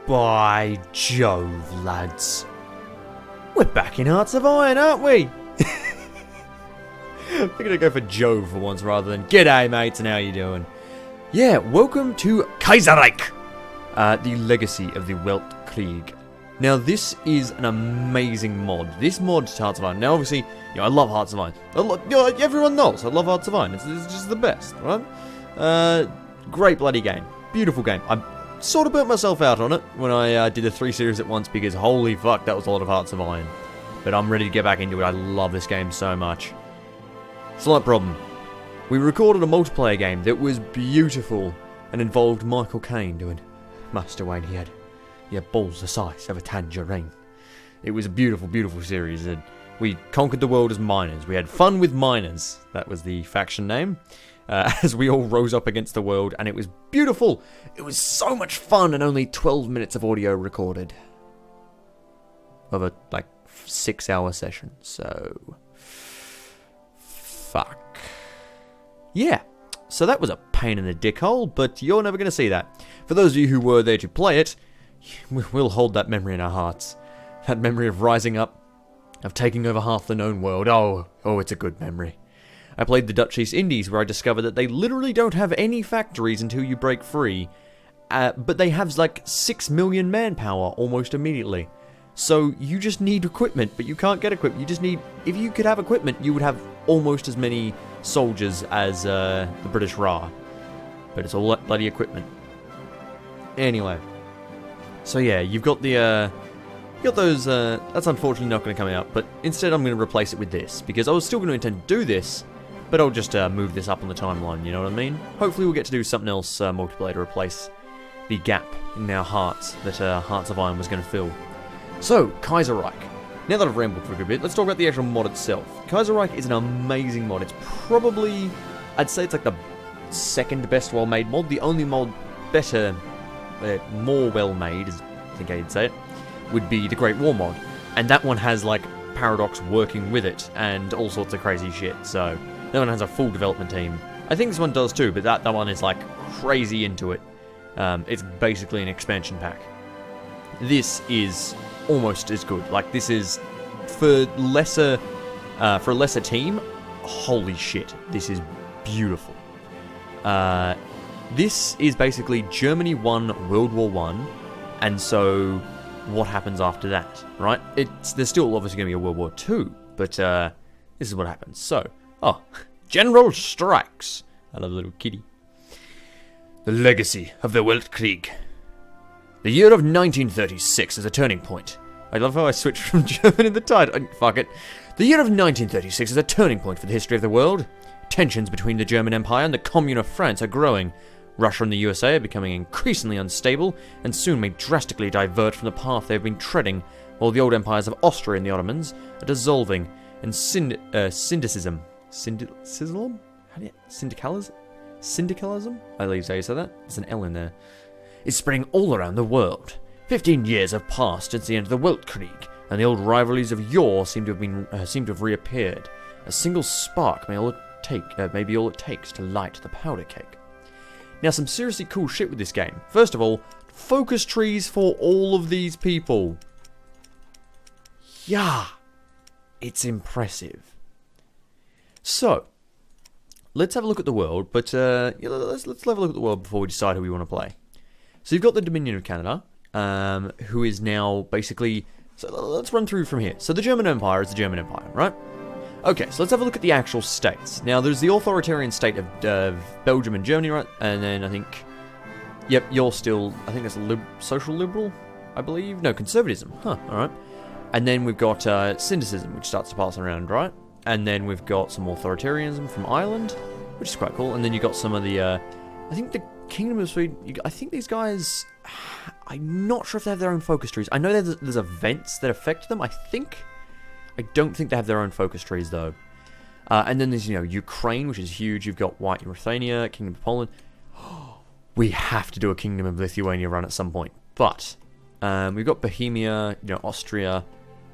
By Jove, lads. We're back in Hearts of Iron, aren't we? I'm gonna go for Jove for once rather than G'day mates and how you doing? Yeah, welcome to Kaiserreich, the legacy of the Weltkrieg. Now this is an amazing mod. This mod to Hearts of Iron. Now obviously, I love Hearts of Iron. Everyone knows I love Hearts of Iron. It's just the best, right? Great bloody game. Beautiful game. I sort of burnt myself out on it when I did the 3 series at once because holy fuck, that was a lot of Hearts of Iron. But I'm ready to get back into it. I love this game so much. Slight problem. We recorded a multiplayer game that was beautiful and involved Michael Caine doing Master Wayne. He had balls the size of a tangerine. It was a beautiful, beautiful series, and we conquered the world as miners. We had fun with miners. That was the faction name. As we all rose up against the world, and it was beautiful. It was so much fun, and only 12 minutes of audio recorded of a 6-hour session. So fuck. Yeah. So that was a pain in the dickhole, but you're never going to see that. For those of you who were there to play it, we'll hold that memory in our hearts. That memory of rising up, of taking over half the known world. Oh, it's a good memory. I played the Dutch East Indies, where I discovered that they literally don't have any factories until you break free. But they have 6 million manpower almost immediately. So you just need equipment, but you can't get equipment. You just need... If you could have equipment, you would have almost as many soldiers as the British Ra. But it's all bloody equipment. Anyway. So yeah, you've got the... You got those... that's unfortunately not going to come out, but instead I'm going to replace it with this. Because I was still going to intend to do this, but I'll just move this up on the timeline, you know what I mean? Hopefully we'll get to do something else multiplayer to replace the gap in our hearts that Hearts of Iron was going to fill. So, Kaiserreich. Now that I've rambled for a good bit, let's talk about the actual mod itself. Kaiserreich is an amazing mod. It's probably... I'd say it's the second best well-made mod. The only mod better, more well-made, as I think I'd say it, would be the Great War mod. And that one has, Paradox working with it, and all sorts of crazy shit, so... That one has a full development team. I think this one does too, but that one is crazy into it. It's basically an expansion pack. This is almost as good. This is for a lesser team. Holy shit, this is beautiful. This is basically Germany won World War One, and so what happens after that, right? There's still obviously going to be a World War Two, but this is what happens. So. Oh, General strikes. I love the little kitty. The legacy of the Weltkrieg. The year of 1936 is a turning point. I love how I switched from German in the title. Fuck it. The year of 1936 is a turning point for the history of the world. Tensions between the German Empire and the Commune of France are growing. Russia and the USA are becoming increasingly unstable and soon may drastically divert from the path they have been treading, while the old empires of Austria and the Ottomans are dissolving and syndicalism? Syndicalism? I believe how you say that. There's an L in there. Is spreading all around the world. 15 years have passed since the end of the Weltkrieg, and the old rivalries of yore seem to have reappeared. A single spark may be all it takes to light the powder keg. Now, some seriously cool shit with this game. First of all, focus trees for all of these people. Yeah, it's impressive. So, let's have a look at the world, but let's have a look at the world before we decide who we want to play. So you've got the Dominion of Canada, who is now basically... So let's run through from here. So the German Empire is the German Empire, right? Okay, so let's have a look at the actual states. Now, there's the authoritarian state of Belgium and Germany, right? And then I think... Yep, you're still... I think that's social liberal, I believe? No, conservatism. Huh, alright. And then we've got syndicism, which starts to pass around, right? And then we've got some authoritarianism from Ireland, which is quite cool. And then you've got some of the, I think the Kingdom of Sweden, I think these guys, I'm not sure if they have their own focus trees. I know there's events that affect them, I think. I don't think they have their own focus trees, though. And then there's, Ukraine, which is huge. You've got White Ruthenia, Kingdom of Poland. We have to do a Kingdom of Lithuania run at some point. But we've got Bohemia, Austria,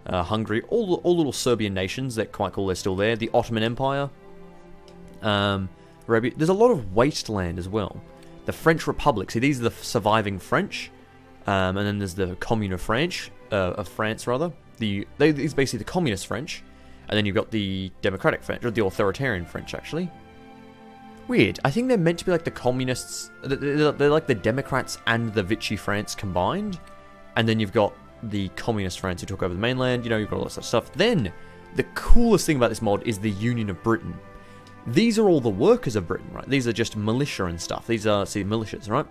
Hungary, all little Serbian nations that quite cool, they're still there. The Ottoman Empire, Arabia. There's a lot of wasteland as well. The French Republic, see these are the surviving French. And then there's the Commune of France, rather. It's basically the Communist French. And then you've got the Democratic French, or the Authoritarian French, actually. Weird. I think they're meant to be like the Communists. They're like the Democrats and the Vichy France combined. And then you've got the Communist France who took over the mainland. You know, you've got all that sort of stuff. Then, the coolest thing about this mod is the Union of Britain. These are all the workers of Britain, right? These are just militia and stuff. These are, militias, right?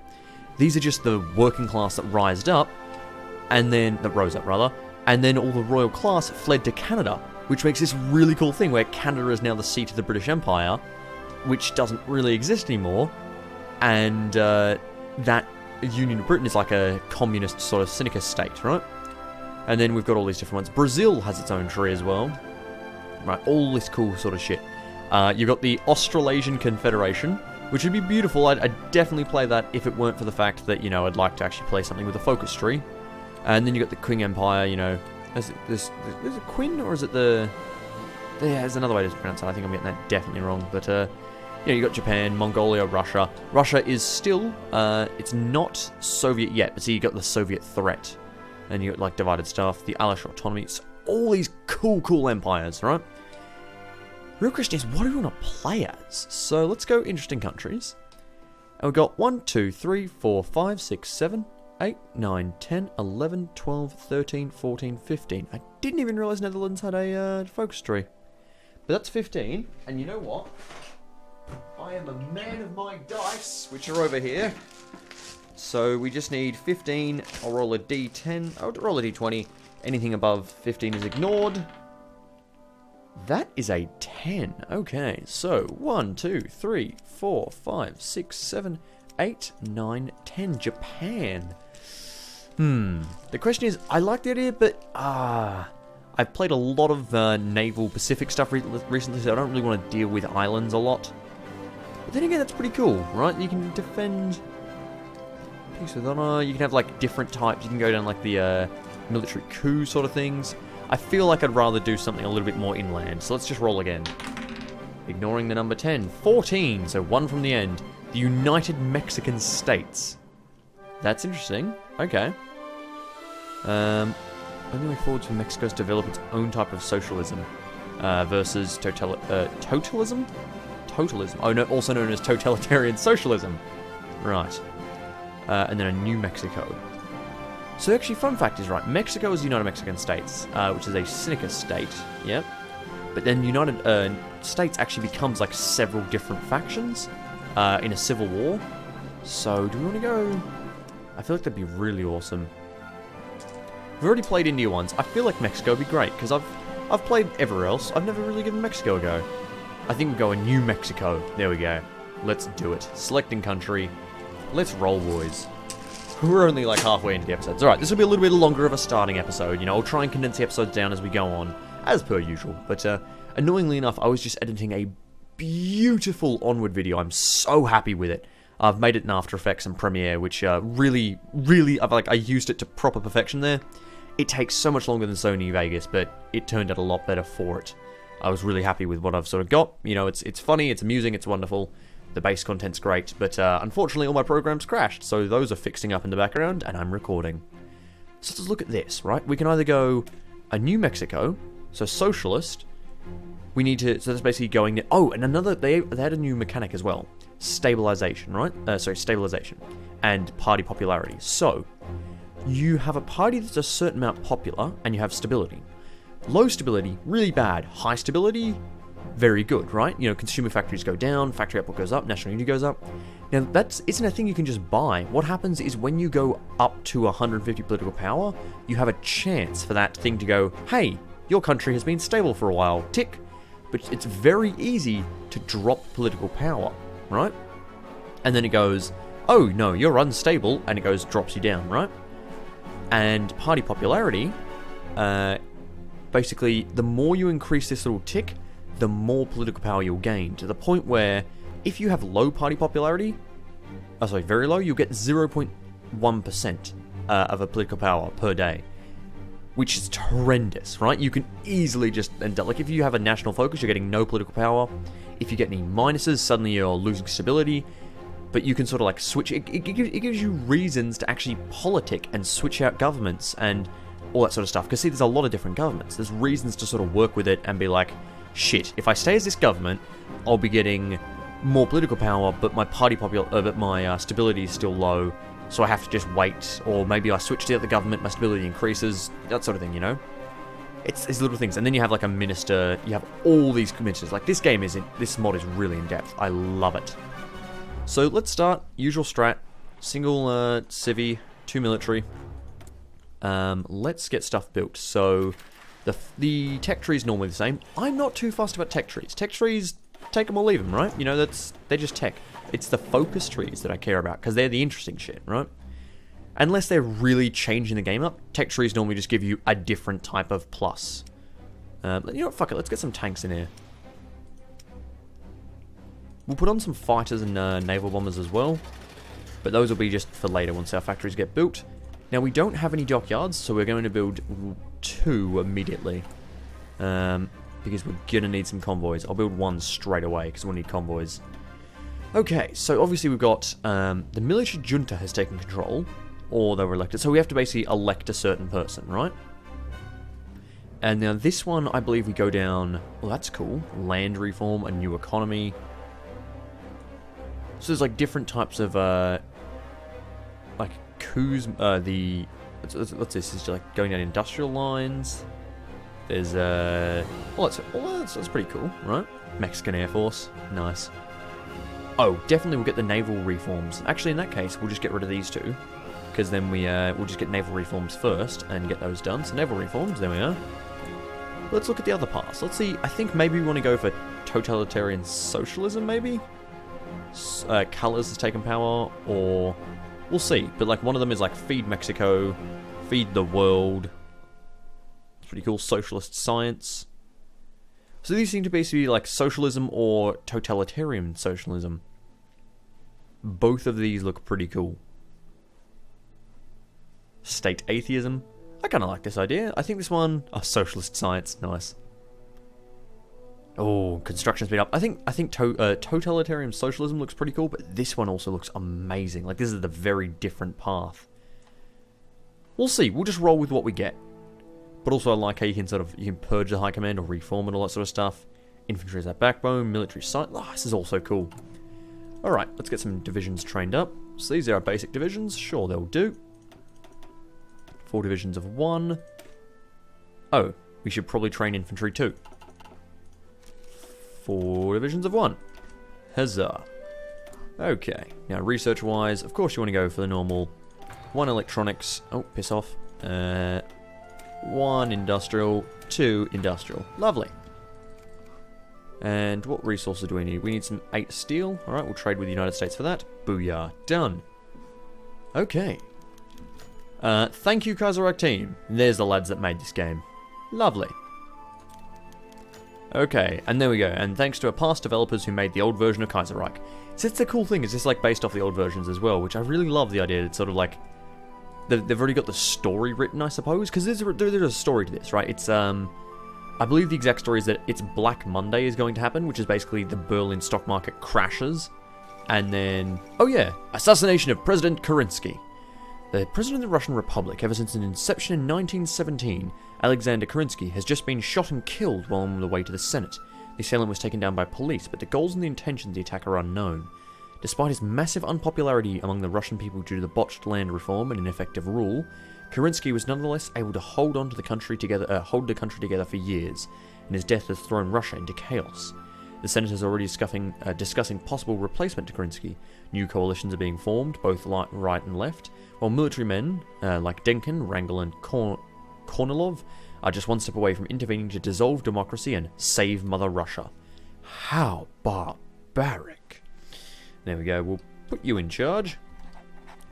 These are just the working class that rose up, and then all the royal class fled to Canada, which makes this really cool thing where Canada is now the seat of the British Empire, which doesn't really exist anymore, and that Union of Britain is like a communist sort of syndicate state, right? And then we've got all these different ones. Brazil has its own tree as well, right? All this cool sort of shit. You've got the Australasian Confederation, which would be beautiful. I'd definitely play that if it weren't for the fact that, you know, I'd like to actually play something with a focus tree. And then you've got the Qing Empire, you know. Is it Quinn, or is it the... Yeah, there's another way to pronounce it. I think I'm getting that definitely wrong. But, you know, you've got Japan, Mongolia, Russia. Russia is still, it's not Soviet yet, but see, you've got the Soviet threat. And you've got, like, divided stuff, the Irish autonomy. It's all these cool empires, right? Real question is, what do we want to play as? So let's go interesting countries. And we've got 1, 2, 3, 4, 5, 6, 7, 8, 9, 10, 11, 12, 13, 14, 15. I didn't even realise Netherlands had a focus tree. But that's 15. And you know what? I am a man of my dice, which are over here. So we just need 15. I'll roll a d10. I'll roll a d20. Anything above 15 is ignored. That is a 10. Okay, so 1, 2, 3, 4, 5, 6, 7, 8, 9, 10. Japan. The question is, I like the idea, but I've played a lot of naval Pacific stuff recently, so I don't really want to deal with islands a lot. But then again, that's pretty cool, right? You can defend peace with honor. You can have like different types. You can go down like the military coup sort of things. I feel like I'd rather do something a little bit more inland, so let's just roll again. Ignoring the number 10. 14, so one from the end. The United Mexican States. That's interesting. Okay. Only way forward for Mexico is to develop its own type of socialism versus totalism? Totalism. Oh, no, also known as totalitarian socialism. Right. And then a New Mexico. So actually, fun fact is right, Mexico is the United Mexican States, which is a syndicate state, yep. But then United States actually becomes like several different factions in a civil war. So do we want to go... I feel like that'd be really awesome. We've already played India once. I feel like Mexico would be great, because I've played everywhere else. I've never really given Mexico a go. I think we'll go a New Mexico. There we go. Let's do it. Selecting country. Let's roll, boys. We're only like halfway into the episodes. Alright, this will be a little bit longer of a starting episode. You know, I'll try and condense the episodes down as we go on, as per usual. But annoyingly enough, I was just editing a beautiful Onward video. I'm so happy with it. I've made it in After Effects and Premiere, which really, I used it to proper perfection there. It takes so much longer than Sony Vegas, but it turned out a lot better for it. I was really happy with what I've sort of got. You know, it's funny, it's amusing, it's wonderful. The base content's great, but unfortunately all my programs crashed, so those are fixing up in the background, and I'm recording. So let's look at this, right? We can either go a New Mexico, so socialist. We need to, so that's basically going, oh, and another, they had a new mechanic as well. Stabilization, right? Stabilization. And party popularity. So, you have a party that's a certain amount popular, and you have stability. Low stability, really bad. High stability, very good, right? You know, consumer factories go down, factory output goes up, national unity goes up. Now, that isn't a thing you can just buy. What happens is when you go up to 150 political power, you have a chance for that thing to go, hey, your country has been stable for a while, tick. But it's very easy to drop political power, right? And then it goes, oh, no, you're unstable, and it goes, drops you down, right? And party popularity, basically, the more you increase this little tick, the more political power you'll gain, to the point where if you have low party popularity, very low, you'll get 0.1% of a political power per day, which is horrendous, right? You can easily just, like if you have a national focus, you're getting no political power. If you get any minuses, suddenly you're losing stability. but you can sort of like switch. It gives you reasons to actually politic and switch out governments and all that sort of stuff. Because see, there's a lot of different governments. There's reasons to sort of work with it and be like, shit, if I stay as this government, I'll be getting more political power, but my my stability is still low, so I have to just wait. Or maybe I switch to the other government, my stability increases, that sort of thing, you know? It's these little things. And then you have like a minister, you have all these ministers. Like this mod is really in depth. I love it. So let's start. Usual strat. Single civvy, 2 military. Let's get stuff built. So the tech tree is normally the same. I'm not too fussed about tech trees. Tech trees, take them or leave them, right? You know, they're just tech. It's the focus trees that I care about because they're the interesting shit, right? Unless they're really changing the game up, tech trees normally just give you a different type of plus. You know what, fuck it, let's get some tanks in here. We'll put on some fighters and naval bombers as well, but those will be just for later once our factories get built. Now we don't have any dockyards, so we're going to build 2 immediately, because we're going to need some convoys. I'll build 1 straight away, because we'll need convoys. Okay, so obviously we've got the military junta has taken control, or they were elected, so we have to basically elect a certain person, right? And now this one, I believe we go down, well that's cool, land reform, a new economy. So there's like different types of, like coups, what's this, is like going down industrial lines. There's, that's pretty cool, right? Mexican Air Force, nice. Oh, definitely we'll get the naval reforms. Actually, in that case, we'll just get rid of these 2. Because then we'll just get naval reforms first and get those done. So naval reforms, there we are. Let's look at the other paths. Let's see, I think maybe we want to go for totalitarian socialism, maybe? Colors has taken power, or... We'll see. But like one of them is like feed Mexico, feed the world. It's pretty cool. Socialist science. So these seem to basically be like socialism or totalitarian socialism. Both of these look pretty cool. State atheism. I kind of like this idea. I think this one... Oh, socialist science. Nice. Oh, construction speed up. I think totalitarian socialism looks pretty cool, but this one also looks amazing. Like, this is the very different path. We'll see. We'll just roll with what we get. But also I like how you can purge the high command or reform and all that sort of stuff. Infantry is our backbone. Military site. Oh, this is also cool. Alright, let's get some divisions trained up. So these are our basic divisions. Sure, they'll do. 4 divisions of 1. Oh, we should probably train infantry too. 4 divisions of 1. Huzzah. Okay, now research-wise, of course you want to go for the normal 1 electronics. Oh, piss off. 1 industrial, 2 industrial. Lovely. And what resources do we need? We need some 8 steel. Alright, we'll trade with the United States for that. Booyah. Done. Okay. Thank you, Kaiserreich team. There's the lads that made this game. Lovely. Okay, and there we go. And thanks to our past developers who made the old version of Kaiserreich. So that's the cool thing, is it's like based off the old versions as well, which I really love the idea. It's sort of like they've already got the story written, I suppose, because there's a story to this, right? It's I believe the exact story is that it's Black Monday is going to happen, which is basically the Berlin stock market crashes, and then assassination of President Kerensky. The President of the Russian Republic, ever since its inception in 1917, Alexander Kerensky, has just been shot and killed while on the way to the Senate. The assailant was taken down by police, but the goals and the intentions of the attack are unknown. Despite his massive unpopularity among the Russian people due to the botched land reform and ineffective rule, Kerensky was nonetheless able to hold the country together for years, and his death has thrown Russia into chaos. The Senate is already discussing possible replacement to Kerensky. New coalitions are being formed, both right and left, while military men like Denkin, Wrangel, and Kornilov are just one step away from intervening to dissolve democracy and save Mother Russia. How barbaric. There we go, we'll put you in charge.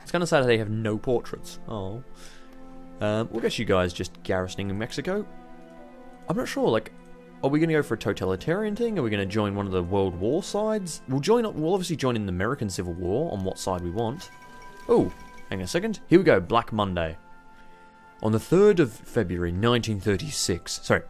It's kind of sad they have no portraits. Oh. We'll get you guys just garrisoning in Mexico. I'm not sure, like, are we going to go for a totalitarian thing? Are we going to join one of the World War sides? We'll obviously join in the American Civil War on what side we want. Oh, hang on a second. Here we go, Black Monday. On the 3rd of February, 1936... Sorry,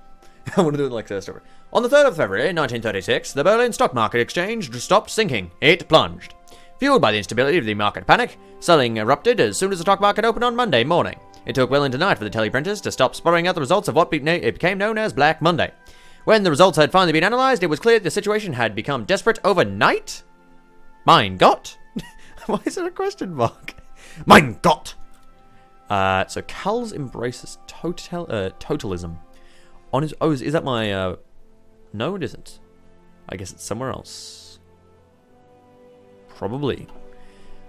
I want to do it like that story. On the 3rd of February, 1936, the Berlin stock market exchange stopped sinking. It plunged. Fueled by the instability of the market panic, selling erupted as soon as the stock market opened on Monday morning. It took well into night for the teleprinters to stop spurring out the results of what became known as Black Monday. When the results had finally been analysed, it was clear the situation had become desperate overnight. Mein Gott? Why is it a question mark? Mein Gott! So Cal's embraces totalism. On his... Oh, is that my... No, it isn't. I guess it's somewhere else. Probably.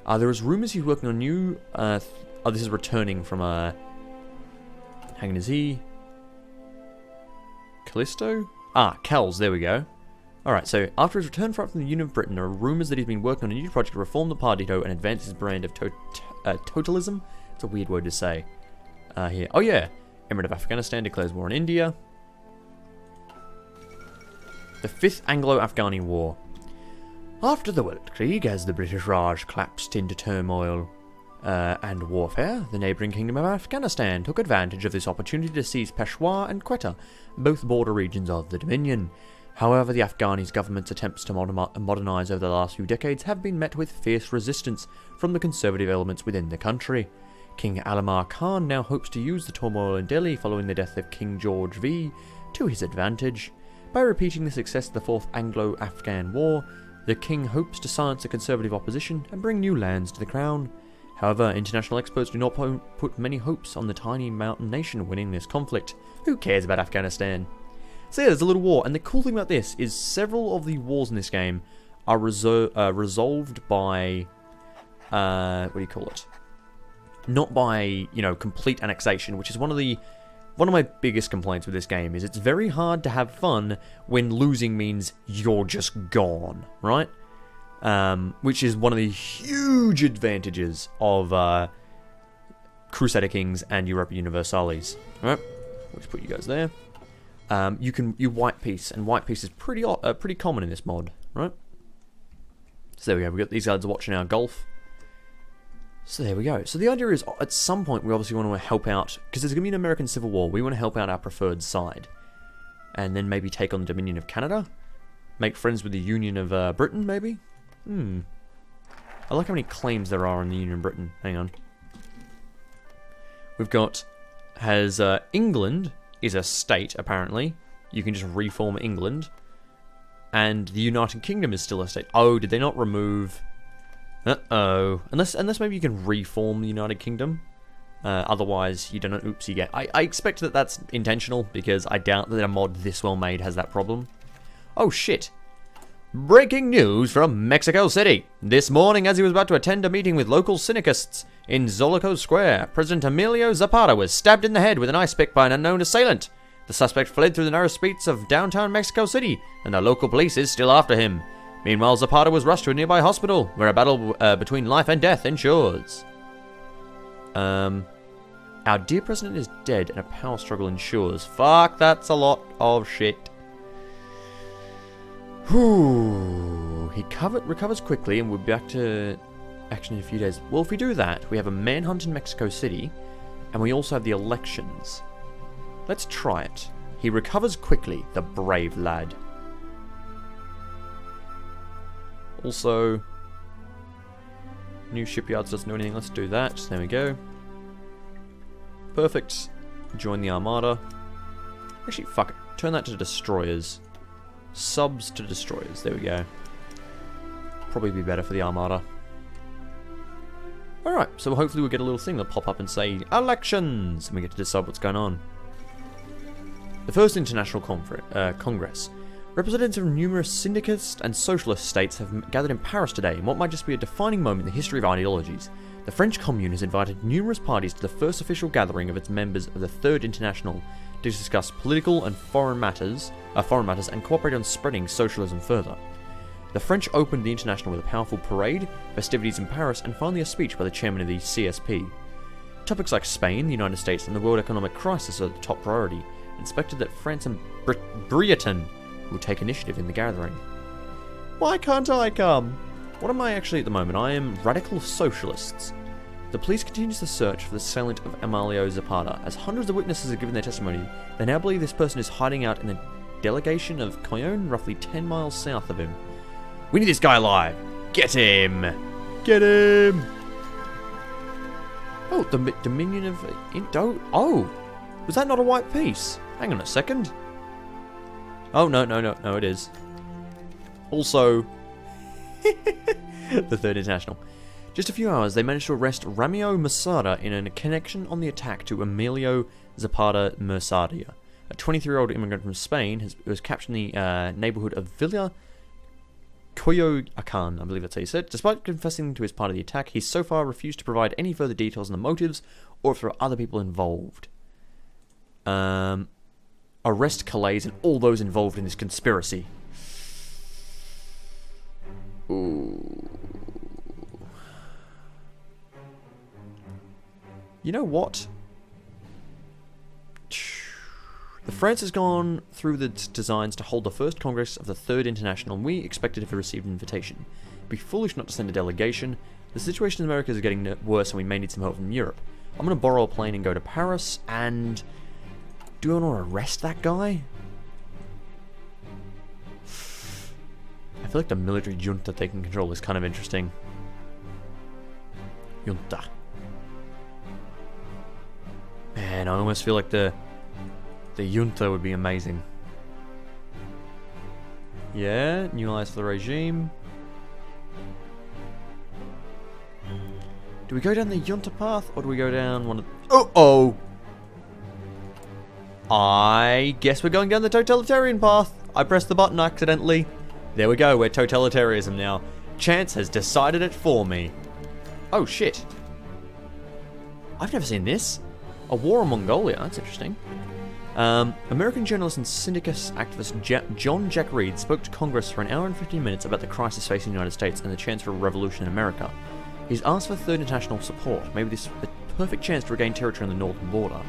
There was rumours he's working on new... oh, this is returning from... Hang on, is he... Callisto? Kells, there we go. Alright, so after his return from the Union of Britain, there are rumours that he's been working on a new project to reform the Partito and advance his brand of totalism. It's a weird word to say. Here. Oh yeah! Emirate of Afghanistan declares war on India. The 5th Anglo-Afghani War. After the Weltkrieg, as the British Raj collapsed into turmoil and warfare, the neighbouring kingdom of Afghanistan took advantage of this opportunity to seize Peshawar and Quetta, both border regions of the Dominion. However, the Afghani government's attempts to modernise over the last few decades have been met with fierce resistance from the conservative elements within the country. King Alamar Khan now hopes to use the turmoil in Delhi following the death of King George V to his advantage. By repeating the success of the 4th Anglo-Afghan War, the king hopes to silence the conservative opposition and bring new lands to the crown. However, international experts do not put many hopes on the tiny mountain nation winning this conflict. Who cares about Afghanistan? So yeah, there's a little war, and the cool thing about this is several of the wars in this game are resolved by, what do you call it? Not by, complete annexation, which is one of my biggest complaints with this game, is it's very hard to have fun when losing means you're just gone, right? Which is one of the huge advantages of Crusader Kings and Europa Universalis, right? Let's put you guys there. You white piece, and white piece is pretty common in this mod, right? So there we go. We've got these guys watching our golf. So there we go. So the idea is, at some point, we obviously want to help out, because there's going to be an American Civil War. We want to help out our preferred side, and then maybe take on the Dominion of Canada, make friends with the Union of Britain, maybe. I like how many claims there are in the Union of Britain. Hang on. We've got England is a state, apparently. You can just reform England. And the United Kingdom is still a state. Oh, did they not remove... Uh-oh. Unless maybe you can reform the United Kingdom. Otherwise, you don't know... Oops, you get... I expect that that's intentional, because I doubt that a mod this well made has that problem. Oh, shit. Breaking news from Mexico City. This morning, as he was about to attend a meeting with local syndicalists in Zollico Square, President Emilio Zapata was stabbed in the head with an ice pick by an unknown assailant. The suspect fled through the narrow streets of downtown Mexico City, and the local police is still after him. Meanwhile, Zapata was rushed to a nearby hospital, where a battle between life and death ensures. Our dear president is dead, and a power struggle ensures. Fuck, that's a lot of shit. Whew. He recovers quickly, and we'll be back to action in a few days. Well, if we do that, we have a manhunt in Mexico City, and we also have the elections. Let's try it. He recovers quickly, the brave lad. Also, new shipyards doesn't do anything. Let's do that. There we go. Perfect. Join the armada. Actually, fuck it. Turn that to destroyers. Subs to destroyers. There we go. Probably be better for the armada. Alright, so hopefully we'll get a little thing that'll pop up and say, elections! And we get to decide what's going on. The First International Congress. Representatives of numerous syndicalist and socialist states have gathered in Paris today in what might just be a defining moment in the history of ideologies. The French Commune has invited numerous parties to the first official gathering of its members of the Third International to discuss political and foreign matters and cooperate on spreading socialism further. The French opened the International with a powerful parade, festivities in Paris, and finally a speech by the chairman of the CSP. Topics like Spain, the United States, and the world economic crisis are the top priority, and expected that France and Britain will take initiative in the gathering. Why can't I come? What am I actually at the moment? I am radical socialists. The police continues the search for the assailant of Emilio Zapata. As hundreds of witnesses have given their testimony, they now believe this person is hiding out in the delegation of Coyon, roughly 10 miles south of him. We need this guy alive! Get him! Get him! Oh, the Dominion of Indo. Oh, was that not a white piece? Hang on a second. Oh, no, it is. Also, the Third International. Just a few hours, they managed to arrest Ramiro Masada in a connection on the attack to Emilio Zapata Mercadia, a 23-year-old immigrant from Spain who was captured in the neighborhood of Villa Coyoacán, I believe that's how you said. Despite confessing to his part of the attack, he's so far refused to provide any further details on the motives or if there are other people involved. Arrest Calais and all those involved in this conspiracy. Ooh. You know what? France has gone through the designs to hold the first Congress of the Third International, and we expected to have received an invitation. It'd be foolish not to send a delegation. The situation in America is getting worse, and we may need some help from Europe. I'm going to borrow a plane and go to Paris, and... do I want to arrest that guy? I feel like the military junta taking control is kind of interesting. Junta. Man, I almost feel like the junta would be amazing. Yeah, new allies for the regime. Do we go down the junta path, or do we go down one of... Oh! I guess we're going down the totalitarian path. I pressed the button accidentally. There we go, we're totalitarianism now. Chance has decided it for me. Oh shit. I've never seen this. A war on Mongolia, that's interesting. American journalist and syndicate activist John Jack Reed spoke to Congress for an hour and 15 minutes about the crisis facing the United States and the chance for a revolution in America. He's asked for Third International support. Maybe this is the perfect chance to regain territory on the northern border.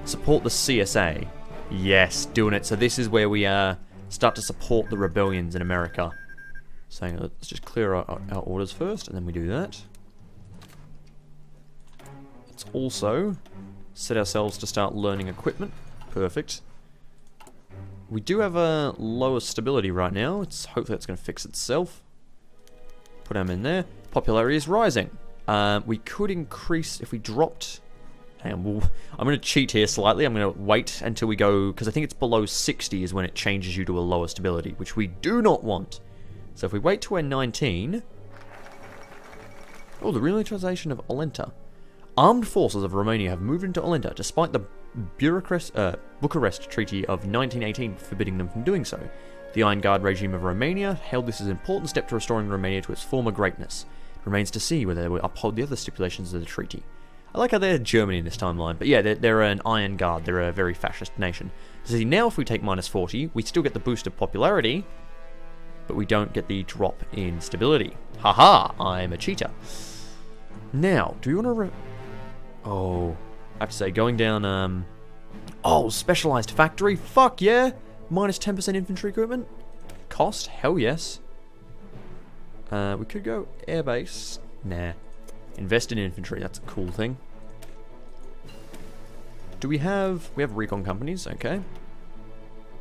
Support the CSA. Yes, doing it. So this is where we start to support the rebellions in America. So let's just clear our orders first, and then we do that. Let's also set ourselves to start learning equipment. Perfect. We do have a lower stability right now. Hopefully that's going to fix itself. Put them in there. Popularity is rising. We could increase if we dropped... Hang on, I'm going to cheat here slightly. I'm going to wait until we go... because I think it's below 60 is when it changes you to a lower stability, which we do not want. So if we wait to we're 19... Oh, the remilitarization of Olenta. Armed forces of Romania have moved into Olenta despite the Bucharest Treaty of 1918 forbidding them from doing so. The Iron Guard regime of Romania hailed this as an important step to restoring Romania to its former greatness. It remains to see whether they will uphold the other stipulations of the treaty. I like how they're Germany in this timeline, but yeah, they're an Iron Guard, they're a very fascist nation. So see, now if we take minus 40, we still get the boost of popularity, but we don't get the drop in stability. Haha, I'm a cheater. Now, do you want to... Oh, I have to say, going down, oh, specialized factory, fuck yeah! Minus 10% infantry equipment. Cost, hell yes. We could go airbase. Nah. Invest in infantry, that's a cool thing. Do we have recon companies, okay.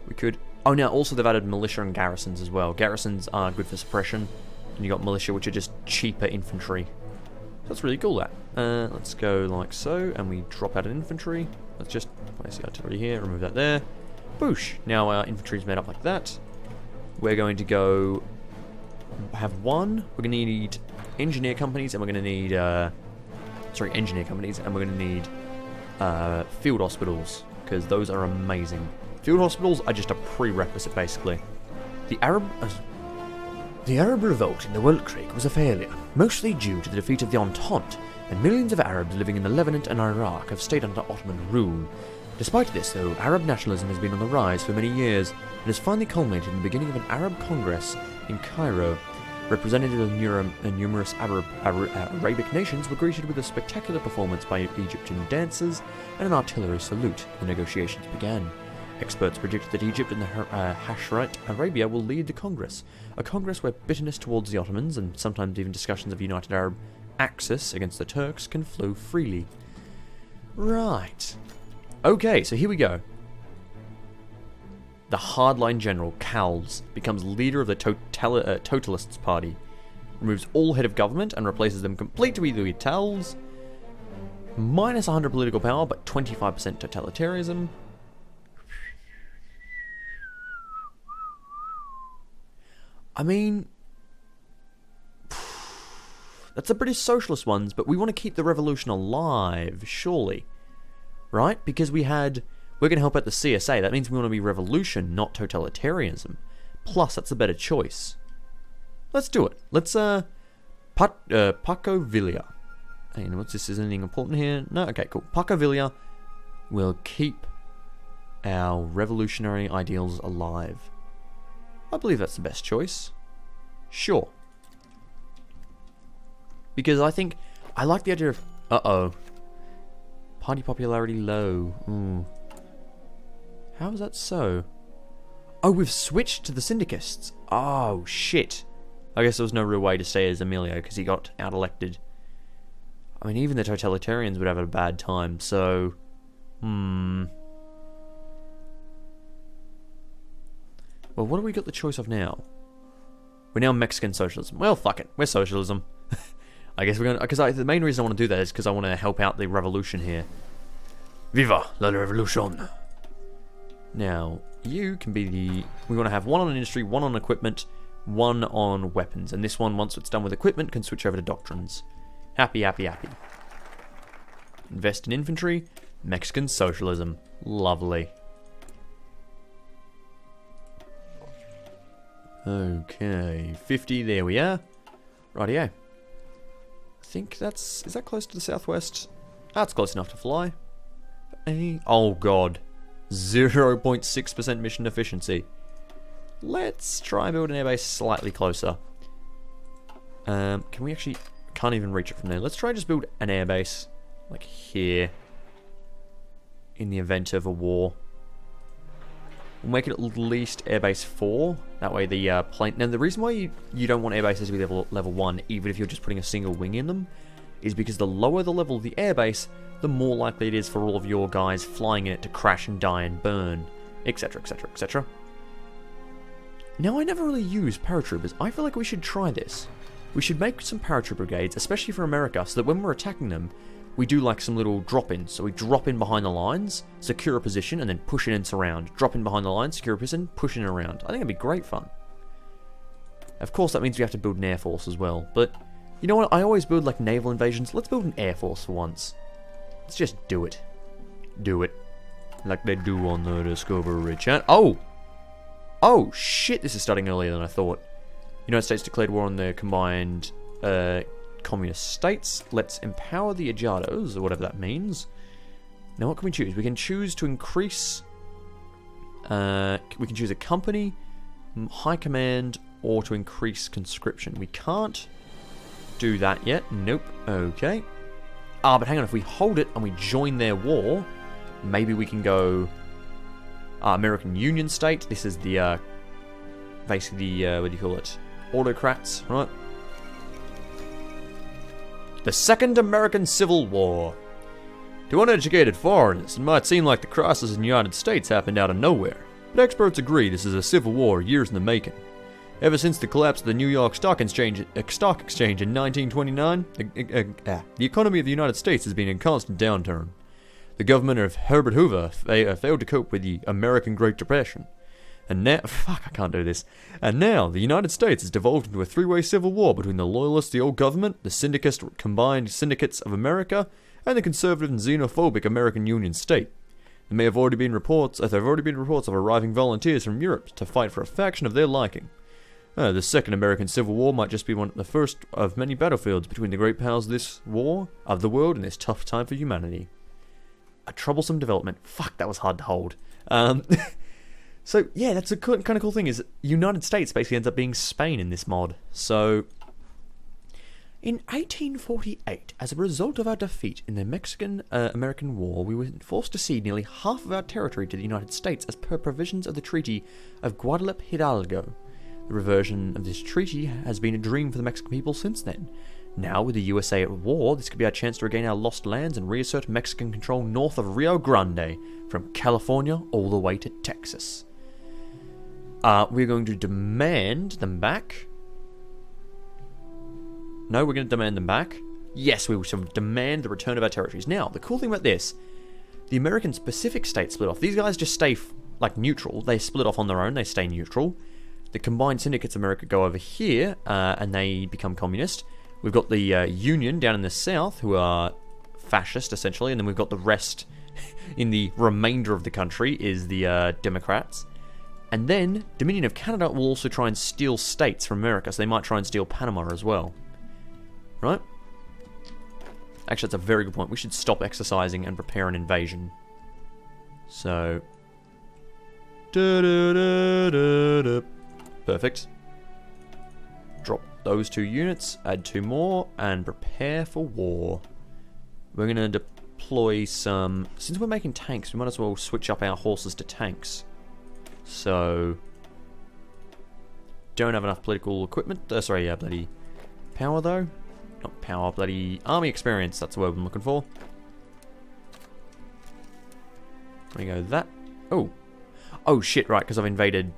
We could, oh now also they've added militia and garrisons as well. Garrisons are good for suppression, and you got militia which are just cheaper infantry. That's really cool, that. Let's go like so, and we drop out an infantry. Let's just place the artillery here, remove that there. Boosh! Now our infantry's made up like that. We're going to go have one. We're going to need engineer companies, and we're going to need... engineer companies, and we're going to need field hospitals, because those are amazing. Field hospitals are just a prerequisite, basically. The Arab revolt in the Weltkrieg was a failure, mostly due to the defeat of the Entente, and millions of Arabs living in the Levant and Iraq have stayed under Ottoman rule. Despite this, though, Arab nationalism has been on the rise for many years, and has finally culminated in the beginning of an Arab Congress in Cairo. Representatives of numerous Arabic nations were greeted with a spectacular performance by Egyptian dancers and an artillery salute. The negotiations began. Experts predict that Egypt and the Hashemite Arabia will lead the Congress, a Congress where bitterness towards the Ottomans and sometimes even discussions of a united Arab axis against the Turks can flow freely. Right. Okay, so here we go. The hardline general, Cowles, becomes leader of the Totalists Party. Removes all head of government and replaces them completely with Itals. Minus 100 political power, but 25% totalitarianism. I mean, that's the British Socialist ones, but we want to keep the revolution alive, surely. Right? Because we're going to help out the CSA. That means we want to be revolution, not totalitarianism. Plus, that's a better choice. Let's do it. Let's, Pacovilla. And what's this? Is anything important here? No? Okay, cool. Pacovilla will keep our revolutionary ideals alive. I believe that's the best choice. Sure. Because I like the idea of... Uh-oh. Party popularity low. Ooh. How is that so? Oh, we've switched to the syndicalists. Oh, shit. I guess there was no real way to stay as Emilio because he got out-elected. I mean, even the totalitarians would have a bad time, so... Well, what do we got the choice of now? We're now Mexican socialism. Well, fuck it. We're socialism. I guess we're gonna... Because the main reason I want to do that is because I want to help out the revolution here. Viva la revolution! Now, you can be the... We want to have one on industry, one on equipment, one on weapons. And this one, once it's done with equipment, can switch over to doctrines. Happy, happy, happy. Invest in infantry. Mexican socialism. Lovely. Okay, 50, there we are. Rightio. I think that's... Is that close to the southwest? That's close enough to fly. Oh god. 0.6% mission efficiency. Let's try and build an airbase slightly closer. Can we actually... Can't even reach it from there. Let's try and just build an airbase. Like here. In the event of a war. We'll make it at least airbase 4. That way the plane... Now, the reason why you don't want airbases to be level 1, even if you're just putting a single wing in them, is because the lower the level of the airbase, the more likely it is for all of your guys flying in it to crash and die and burn, etc, etc, etc. Now, I never really use paratroopers. I feel like we should try this. We should make some paratrooper brigades, especially for America, so that when we're attacking them, we do like some little drop-ins. So we drop in behind the lines, secure a position, and then push in and surround. Drop in behind the lines, secure a position, push in and around. I think it'd be great fun. Of course, that means we have to build an air force as well. But, you know what? I always build like naval invasions. Let's build an air force for once. Let's just do it. Do it. Like they do on the Discovery Channel. Oh! Oh, shit, this is starting earlier than I thought. United States declared war on the combined communist states. Let's empower the Ajados, or whatever that means. Now, what can we choose? We can choose to increase... we can choose a company, high command, or to increase conscription. We can't do that yet. Nope. Okay. Ah, but hang on. If we hold it and we join their war, maybe we can go... American Union State. This is the, basically the, what do you call it? Autocrats, right? The Second American Civil War. To uneducated foreigners, it might seem like the crisis in the United States happened out of nowhere, but experts agree this is a civil war years in the making. Ever since the collapse of the New York Stock Exchange in 1929, the economy of the United States has been in constant downturn. The government of Herbert Hoover failed to cope with the American Great Depression. And now, I can't do this. And now, the United States has devolved into a three-way civil war between the loyalists of the old government, the syndicist combined syndicates of America, and the conservative and xenophobic American Union State. There have already been reports of arriving volunteers from Europe to fight for a faction of their liking. The Second American Civil War might just be the first of many battlefields between the great powers of this war of the world in this tough time for humanity. A troublesome development. Fuck, that was hard to hold. So, yeah, that's a kind of cool thing, is United States basically ends up being Spain in this mod. So, in 1848, as a result of our defeat in the Mexican-American War, we were forced to cede nearly half of our territory to the United States as per provisions of the Treaty of Guadalupe Hidalgo. The reversion of this treaty has been a dream for the Mexican people since then. Now, with the USA at war, this could be our chance to regain our lost lands and reassert Mexican control north of Rio Grande, from California all the way to Texas. We're going to demand them back. No, we're going to demand them back. Yes, we shall demand the return of our territories. Now, the cool thing about this, the American Pacific states split off. These guys just stay, like, neutral. They split off on their own. They stay neutral. The combined syndicates of America go over here, and they become communist. We've got the Union down in the south, who are fascist, essentially. And then we've got the rest in the remainder of the country is the Democrats. And then Dominion of Canada will also try and steal states from America. So they might try and steal Panama as well. Right? Actually, that's a very good point. We should stop exercising and prepare an invasion. So... Perfect. Drop those 2 units, add 2 more, and prepare for war. We're going to deploy some... Since we're making tanks, we might as well switch up our horses to tanks. So... Don't have enough political equipment. Bloody power, though. Not power, bloody army experience. That's the word I'm looking for. There we go, that. Oh. Oh, shit, right, because I've invaded...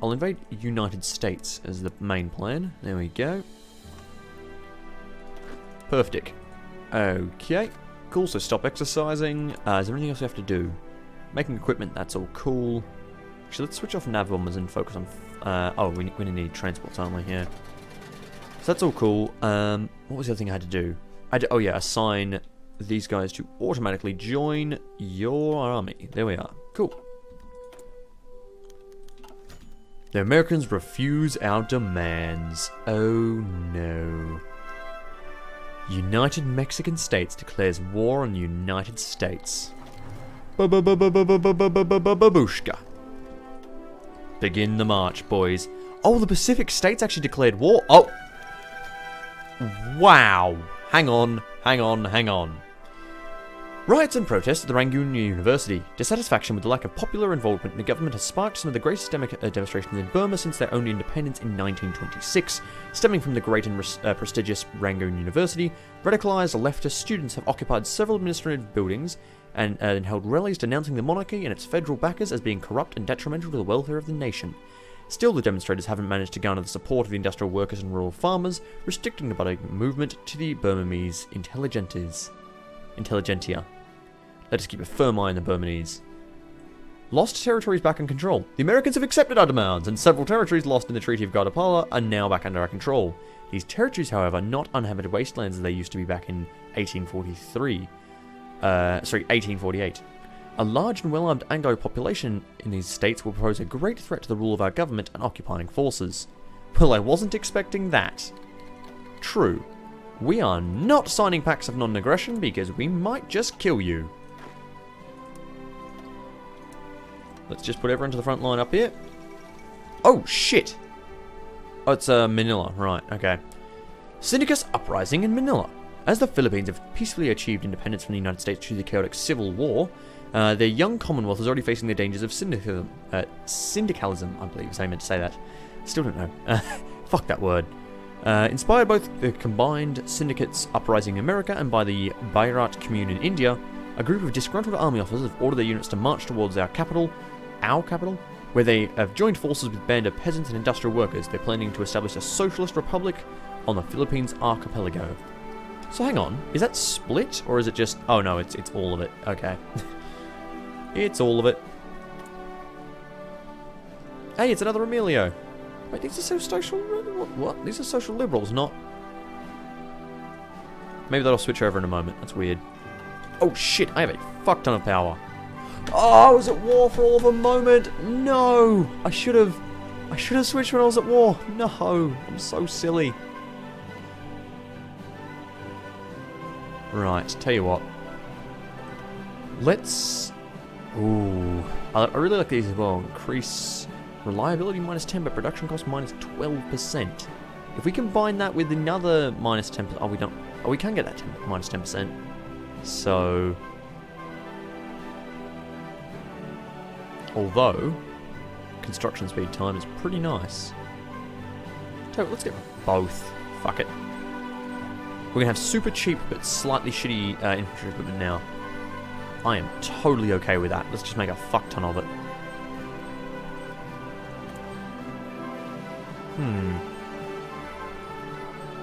I'll invade United States as the main plan. There we go. Perfect. Okay. Cool, so stop exercising. Is there anything else we have to do? Making equipment, that's all cool. Actually, let's switch off nav bombers and focus on... oh, we need transports, aren't we? Yeah. So that's all cool. What was the other thing I had to do? Oh yeah, assign these guys to automatically join your army. There we are. Cool. The Americans refuse our demands. Oh no. United Mexican States declares war on United States. Babushka. Begin the march, boys. Oh, the Pacific States actually declared war. Oh. Wow. Hang on. Riots and protests at the Rangoon University. Dissatisfaction with the lack of popular involvement in the government has sparked some of the greatest demonstrations in Burma since their own independence in 1926. Stemming from the great and prestigious Rangoon University, radicalized leftist students have occupied several administrative buildings and held rallies denouncing the monarchy and its federal backers as being corrupt and detrimental to the welfare of the nation. Still, the demonstrators haven't managed to garner the support of the industrial workers and rural farmers, restricting the budding movement to the Burmese intelligentsia. Let us keep a firm eye on the Burmese. Lost territories back in control. The Americans have accepted our demands, and several territories lost in the Treaty of Guadalajara are now back under our control. These territories, however, are not uninhabited wastelands as they used to be back in 1848. A large and well-armed Anglo population in these states will pose a great threat to the rule of our government and occupying forces. Well, I wasn't expecting that. True. We are not signing pacts of non-aggression because we might just kill you. Let's just put everyone to the front line up here. Oh, shit! Oh, it's Manila. Right, okay. Syndicus uprising in Manila. As the Philippines have peacefully achieved independence from the United States through the chaotic civil war, their young Commonwealth is already facing the dangers of syndicalism, I believe is how I meant to say that. Still don't know. Fuck that word. Inspired both the combined syndicates uprising in America and by the Bharat Commune in India, a group of disgruntled army officers have ordered their units to march towards our capital, where they have joined forces with band of peasants and industrial workers. They're planning to establish a socialist republic on the Philippines archipelago. So hang on, is that split, or is it just... Oh no, it's all of it. Okay. It's all of it. Hey, it's another Emilio. Wait, these are so social... What? These are social liberals, not... Maybe that'll switch over in a moment. That's weird. Oh shit, I have a fuck ton of power. Oh, I was at war for all of a moment. No! I should have switched when I was at war. No, I'm so silly. Right, tell you what. Let's... Ooh. I really like these as well. Increase reliability -10, but production cost -12%. If we combine that with another -10%... Oh, we don't... Oh, we can get that -10%. So... Although, construction speed time is pretty nice. So let's get both. Fuck it. We're going to have super cheap but slightly shitty infantry equipment now. I am totally okay with that. Let's just make a fuck ton of it.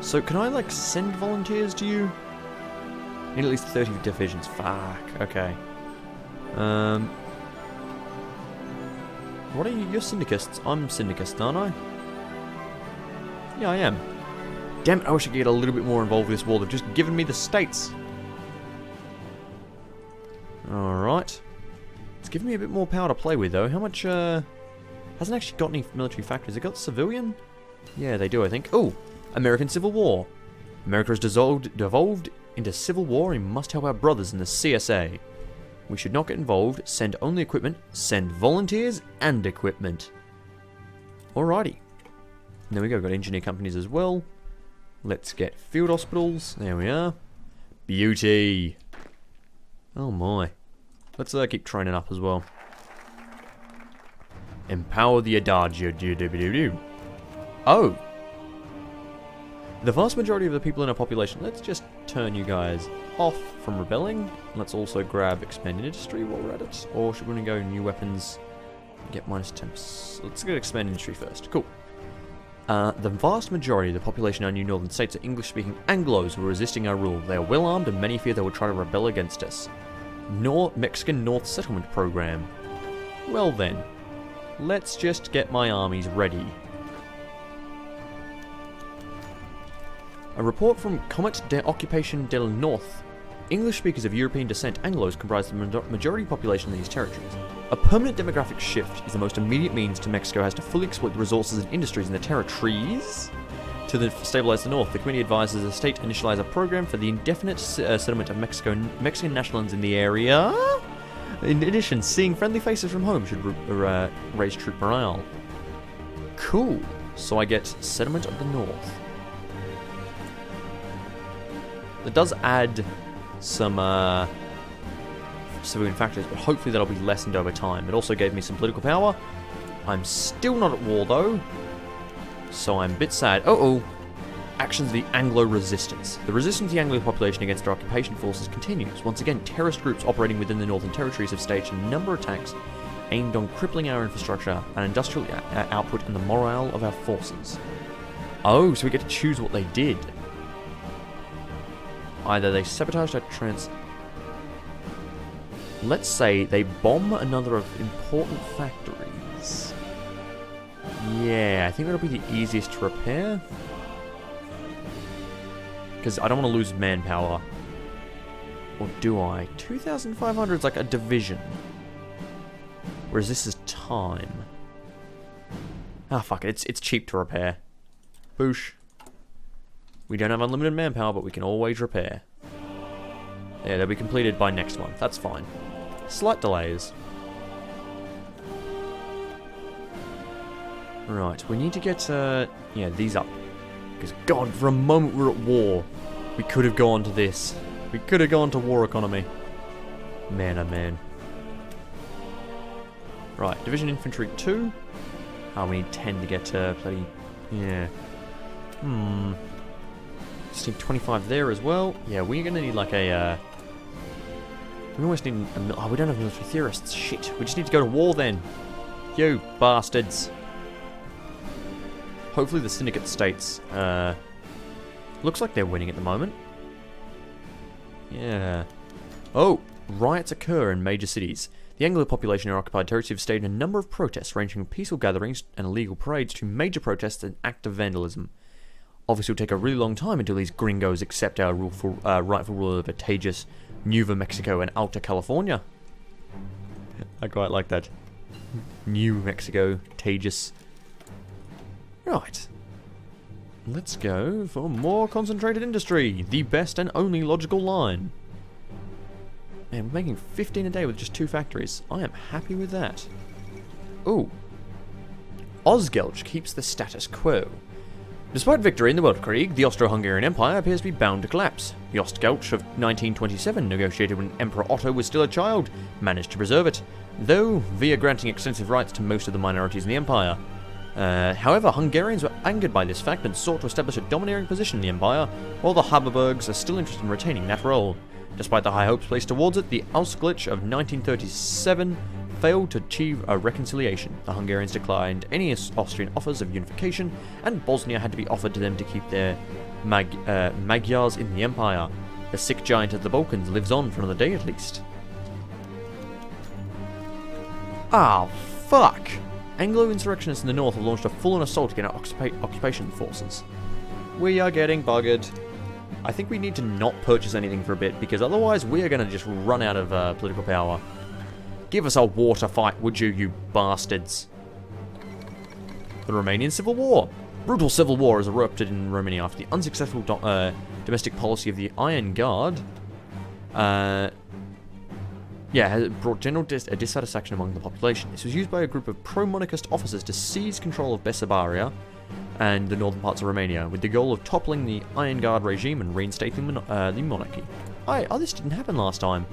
So can I, like, send volunteers to you? Need at least 30 divisions. Fuck. Okay. What are you? You're syndicalists. I'm syndicalist, aren't I? Yeah, I am. Damn it, I wish I could get a little bit more involved with this war. They've just given me the states. Alright. It's given me a bit more power to play with, though. How much, hasn't actually got any military factories. They got civilian? Yeah, they do, I think. Oh, American Civil War. America has devolved into civil war and we must help our brothers in the CSA. We should not get involved. Send only equipment. Send volunteers and equipment. Alrighty. There we go. Got engineer companies as well. Let's get field hospitals. There we are. Beauty. Oh my. Let's keep training up as well. Empower the Adagio. Oh. The vast majority of the people in our population. Let's just turn you guys off from rebelling. Let's also grab expand industry while we're at it. Or should we go new weapons? Get minus 10%. Let's get expand industry first. Cool. The vast majority of the population in our new northern states are English-speaking Anglos who are resisting our rule. They are well armed and many fear they will try to rebel against us. Mexican North Settlement Program. Well then, let's just get my armies ready. A report from Comet de Occupation del Norte. English speakers of European descent Anglos comprise the majority population in these territories. A permanent demographic shift is the most immediate means to Mexico has to fully exploit the resources and industries in the territories to stabilize the North. The committee advises the state initialize a program for the indefinite settlement of Mexican nationals in the area. In addition, seeing friendly faces from home should raise troop morale. Cool. So I get settlement of the North. It does add some civilian factories, but hopefully that'll be lessened over time. It also gave me some political power. I'm still not at war though, so I'm a bit sad. Actions of the Anglo resistance. The resistance of the Anglo population against their occupation forces continues. Once again, terrorist groups operating within the northern territories have staged a number of attacks aimed on crippling our infrastructure and industrial output and the morale of our forces. Oh, so we get to choose what they did. Either they sabotaged our let's say they bomb another of important factories. Yeah, I think that'll be the easiest to repair. Because I don't want to lose manpower. Or do I? 2,500 is like a division. Whereas this is time. Ah, fuck it. It's cheap to repair. Boosh. We don't have unlimited manpower, but we can always repair. Yeah, they'll be completed by next month. That's fine. Slight delays. Right, we need to get, yeah, these up. Because, God, for a moment we're at war. We could have gone to this. We could have gone to war economy. Man, oh man. Right, Division Infantry 2. Oh, we need 10 to get, bloody... Yeah. Just need 25 there as well. Yeah, we're going to need like a... we almost need... oh, we don't have military theorists. Shit. We just need to go to war then. You bastards. Hopefully the syndicate states... looks like they're winning at the moment. Yeah. Oh! Riots occur in major cities. The Anglo population in occupied territories have staged a number of protests ranging from peaceful gatherings and illegal parades to major protests and active vandalism. Obviously, it'll take a really long time until these gringos accept our rightful rule of Tejas, Nueva Mexico, and Alta California. I quite like that. New Mexico, Tejas. Right. Let's go for more concentrated industry. The best and only logical line. Man, we're making 15 a day with just 2 factories. I am happy with that. Ooh. Osgelch keeps the status quo. Despite victory in the Weltkrieg, the Austro-Hungarian Empire appears to be bound to collapse. The Ostgelch of 1927, negotiated when Emperor Otto was still a child, managed to preserve it, though via granting extensive rights to most of the minorities in the empire. However, Hungarians were angered by this fact and sought to establish a domineering position in the empire, while the Habsburgs are still interested in retaining that role. Despite the high hopes placed towards it, the Ausgleich of 1937 failed to achieve a reconciliation. The Hungarians declined any Austrian offers of unification, and Bosnia had to be offered to them to keep their Magyars in the Empire. The sick giant of the Balkans lives on for another day at least. Ah, fuck! Anglo-insurrectionists in the north have launched a full-on assault against our occupation forces. We are getting buggered. I think we need to not purchase anything for a bit, because otherwise we are going to just run out of political power. Give us a war to fight, would you, you bastards? The Romanian Civil War. Brutal civil war has erupted in Romania after the unsuccessful domestic policy of the Iron Guard. Has brought general dissatisfaction among the population. This was used by a group of pro-monarchist officers to seize control of Bessarabia and the northern parts of Romania, with the goal of toppling the Iron Guard regime and reinstating the monarchy. This didn't happen last time.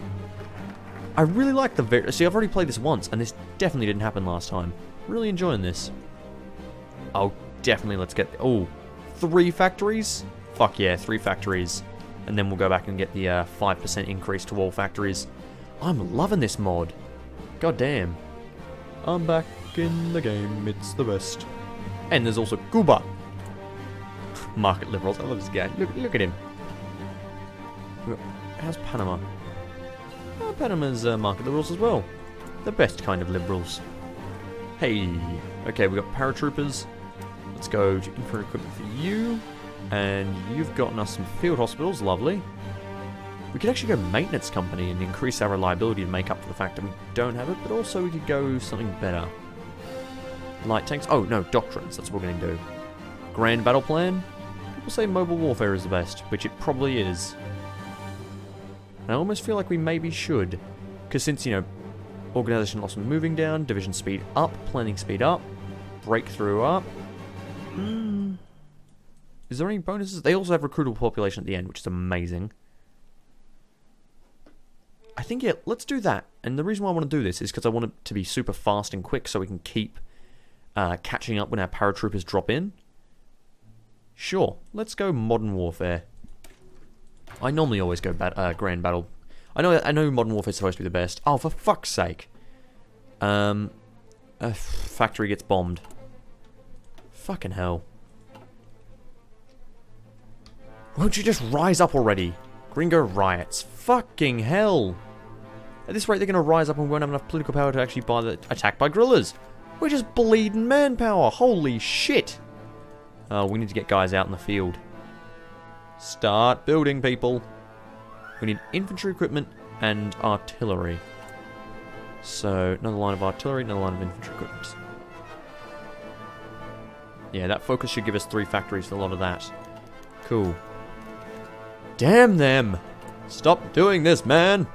I really like the... See, I've already played this once, and this definitely didn't happen last time. Really enjoying this. Oh, definitely let's get... Oh, 3 factories? Fuck yeah, 3 factories. And then we'll go back and get the 5% increase to all factories. I'm loving this mod. God damn. I'm back in the game, it's the best. And there's also Cuba. Market liberals, I love this guy. Look at him. How's Panama? Oh, Panama's market liberals as well. The best kind of liberals. Hey. Okay, we got paratroopers. Let's go to infantry equipment for you. And you've gotten us some field hospitals, lovely. We could actually go maintenance company and increase our reliability to make up for the fact that we don't have it, but also we could go something better. Light tanks. Oh, no, doctrines. That's what we're going to do. Grand battle plan. People say mobile warfare is the best, which it probably is. And I almost feel like we maybe should. Because since, organization loss and moving down, division speed up, planning speed up, breakthrough up. Is there any bonuses? They also have recruitable population at the end, which is amazing. I think, yeah, let's do that. And the reason why I want to do this is because I want it to be super fast and quick so we can keep catching up when our paratroopers drop in. Sure, let's go modern warfare. I normally always go grand battle. I know modern warfare is supposed to be the best. Oh, for fuck's sake. A factory gets bombed. Fucking hell. Won't you just rise up already? Gringo riots. Fucking hell. At this rate, they're going to rise up and we won't have enough political power to actually buy the attack by guerrillas. We're just bleeding manpower. Holy shit. We need to get guys out in the field. Start building, people. We need infantry equipment and artillery. So, another line of artillery, another line of infantry equipment. Yeah, that focus should give us 3 factories for a lot of that. Cool. Damn them! Stop doing this, man!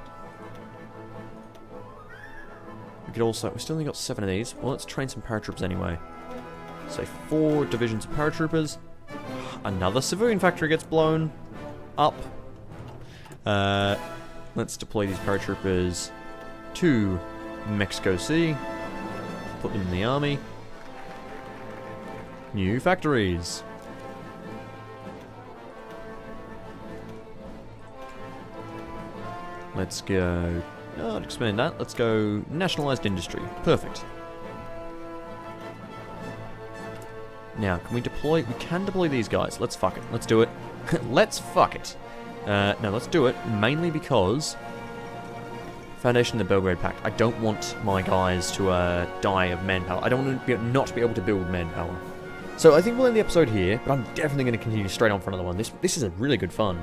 We could also... We still only got 7 of these. Well, let's train some paratroopers anyway. So 4 divisions of paratroopers. Another civilian factory gets blown up. Let's deploy these paratroopers to Mexico City. Put them in the army. New factories. Let's go... Oh, I'd expand that. Let's go nationalized industry. Perfect. Now, can we deploy... We can deploy these guys. Let's fuck it. Let's do it. Let's fuck it. No, let's do it. Mainly because... Foundation of the Belgrade Pact. I don't want my guys to die of manpower. I don't want to not be able to build manpower. So I think we'll end the episode here, but I'm definitely going to continue straight on for another one. This is a really good fun.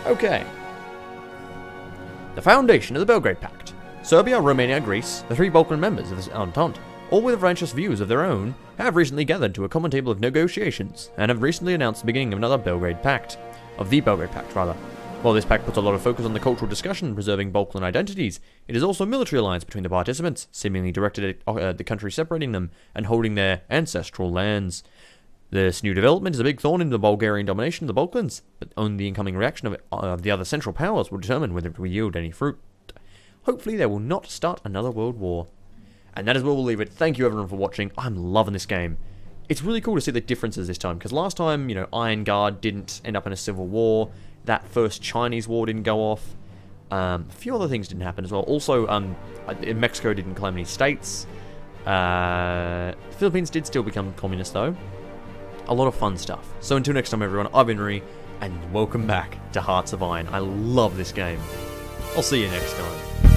Okay. The foundation of the Belgrade Pact. Serbia, Romania, Greece, the 3 Balkan members of the Entente, all with righteous views of their own, have recently gathered to a common table of negotiations, and have recently announced the beginning of another Belgrade Pact. Of the Belgrade Pact, rather. While this pact puts a lot of focus on the cultural discussion preserving Balkan identities, it is also a military alliance between the participants, seemingly directed at the country separating them and holding their ancestral lands. This new development is a big thorn in the Bulgarian domination of the Balkans, but only the incoming reaction of the other central powers will determine whether it will yield any fruit. Hopefully they will not start another world war. And that is where we'll leave it. Thank you everyone for watching. I'm loving this game. It's really cool to see the differences this time, because last time, Iron Guard didn't end up in a civil war. That first Chinese war didn't go off. A few other things didn't happen as well. Also, Mexico didn't claim any states. The Philippines did still become communist though. a lot of fun stuff. So until next time everyone, I've been Rimmy, and welcome back to Hearts of Iron. I love this game. I'll see you next time.